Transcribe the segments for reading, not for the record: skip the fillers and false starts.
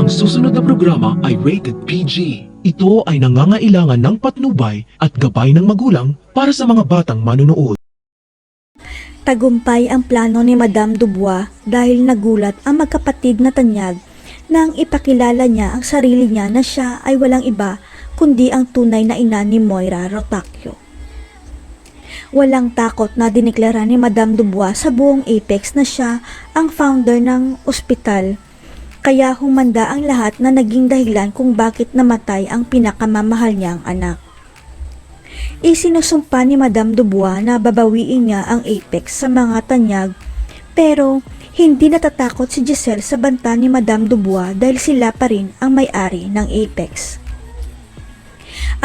Ang susunod na programa ay rated PG. Ito ay nangangailangan ng patnubay at gabay ng magulang para sa mga batang manunood. Tagumpay ang plano ni Madame Dubois dahil nagulat ang magkapatid na tanyag nang ipakilala niya ang sarili niya na siya ay walang iba kundi ang tunay na ina ni Moira Rotacchio. Walang takot na diniklara ni Madame Dubois sa buong Apex na siya ang founder ng ospital, kaya humanda ang lahat na naging dahilan kung bakit namatay ang pinakamamahal niyang anak. Isinusumpa ni Madame Dubois na babawiin niya ang Apex sa mga tanyag, pero hindi natatakot si Giselle sa banta ni Madame Dubois dahil sila pa rin ang may-ari ng Apex.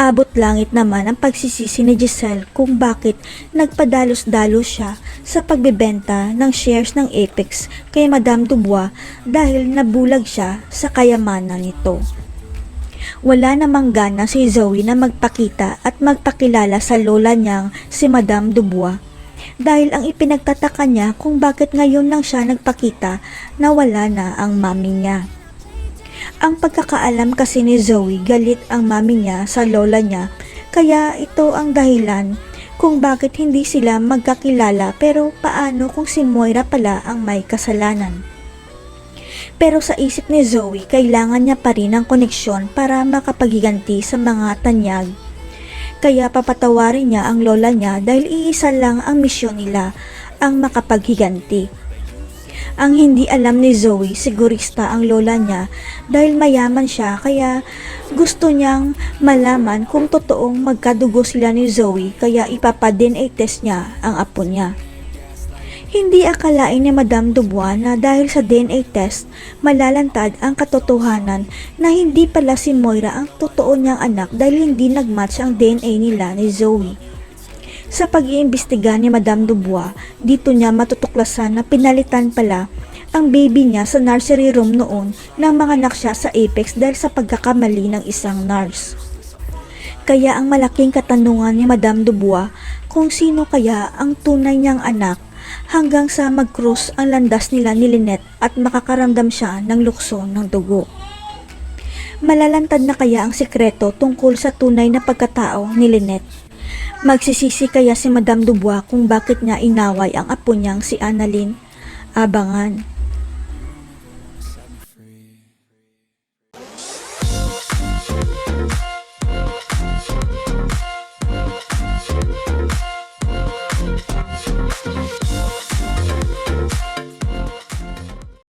Abot langit naman ang pagsisisi ni Giselle kung bakit nagpadalos-dalos siya sa pagbebenta ng shares ng Apex kay Madame Dubois dahil nabulag siya sa kayamanan nito. Wala namang gana si Zoe na magpakita at magpakilala sa lola niyang si Madame Dubois dahil ang ipinagtataka niya kung bakit ngayon lang siya nagpakita na wala na ang mami niya. Ang pagkakaalam kasi ni Zoe, galit ang mami niya sa lola niya, kaya ito ang dahilan kung bakit hindi sila magkakilala, pero paano kung si Moira pala ang may kasalanan? Pero sa isip ni Zoe, kailangan niya pa rin ng koneksyon para makapaghiganti sa mga tanyag. Kaya papatawarin niya ang lola niya dahil iisa lang ang misyon nila, ang makapaghiganti. Ang hindi alam ni Zoe, sigurista ang lola niya dahil mayaman siya, kaya gusto niyang malaman kung totoong magkadugo sila ni Zoe, kaya ipapa-DNA test niya ang apo niya. Hindi akalain ni Madame Dubois na dahil sa DNA test, malalantad ang katotohanan na hindi pala si Moira ang totoo niyang anak dahil hindi nagmatch ang DNA nila ni Zoe. Sa pag-iimbestiga ni Madame Dubois, dito niya matutuklasan na pinalitan pala ang baby niya sa nursery room noon nang manganak siya sa Apex dahil sa pagkakamali ng isang nurse. Kaya ang malaking katanungan ni Madame Dubois kung sino kaya ang tunay niyang anak, hanggang sa mag-cross ang landas nila ni Lynette at makakaramdam siya ng lukso ng dugo. Malalantad na kaya ang sikreto tungkol sa tunay na pagkatao ni Lynette? Magsisisi kaya si Madame Dubois kung bakit niya inaway ang apo niyang si Annalyn? Abangan.